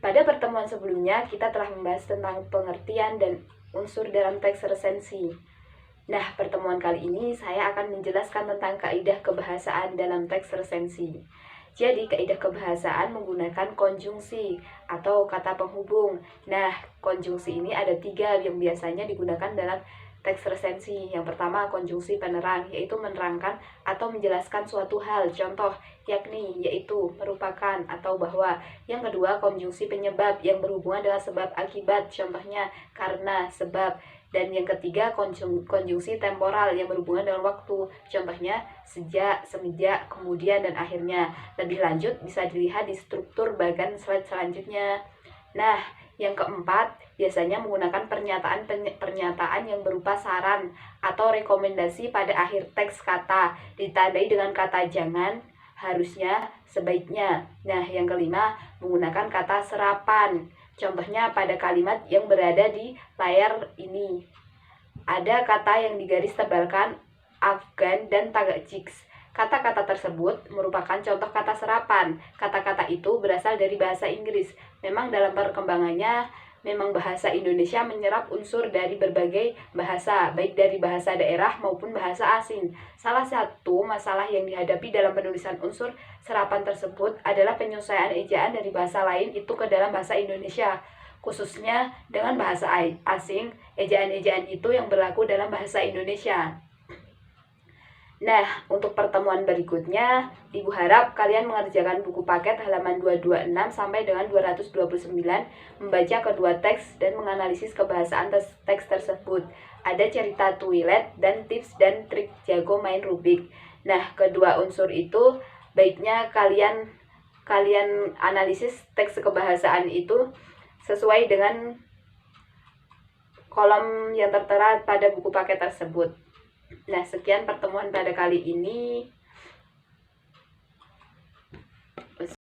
Pada pertemuan sebelumnya, kita telah membahas tentang pengertian dan unsur dalam teks resensi. Nah, pertemuan kali ini saya akan menjelaskan tentang kaidah kebahasaan dalam teks resensi. Jadi, kaidah kebahasaan menggunakan konjungsi atau kata penghubung. Nah, konjungsi ini ada 3 yang biasanya digunakan dalam teks resensi. Yang pertama, konjungsi penerang, yaitu menerangkan atau menjelaskan suatu hal. Contoh, yakni, yaitu, merupakan, atau bahwa. Yang kedua, konjungsi penyebab yang berhubungan dengan sebab akibat. Contohnya, karena, sebab. Dan yang ketiga, konjungsi temporal yang berhubungan dengan waktu. Contohnya, sejak, semenjak, kemudian, dan akhirnya. Lebih lanjut bisa dilihat di struktur bagian slide selanjutnya. Nah, yang keempat, biasanya menggunakan pernyataan yang berupa saran atau rekomendasi pada akhir teks kata, ditandai dengan kata jangan, harusnya, sebaiknya. Nah, yang kelima, menggunakan kata serapan. Contohnya pada kalimat yang berada di layar ini. Ada kata yang digaris tebalkan Afgan dan Tagajiks. Kata-kata tersebut merupakan contoh kata serapan. Kata-kata itu berasal dari bahasa Inggris. Memang dalam perkembangannya, memang bahasa Indonesia menyerap unsur dari berbagai bahasa, baik dari bahasa daerah maupun bahasa asing. Salah satu masalah yang dihadapi dalam penulisan unsur serapan tersebut adalah penyesuaian ejaan dari bahasa lain itu ke dalam bahasa Indonesia. Khususnya dengan bahasa asing, ejaan-ejaan itu yang berlaku dalam bahasa Indonesia. Nah, untuk pertemuan berikutnya, Ibu harap kalian mengerjakan buku paket halaman 226 sampai dengan 229, membaca kedua teks dan menganalisis kebahasaan teks tersebut. Ada cerita toilet dan tips dan trik jago main Rubik. Nah, kedua unsur itu baiknya kalian analisis teks kebahasaan itu sesuai dengan kolom yang tertera pada buku paket tersebut. Nah, sekian pertemuan pada kali ini.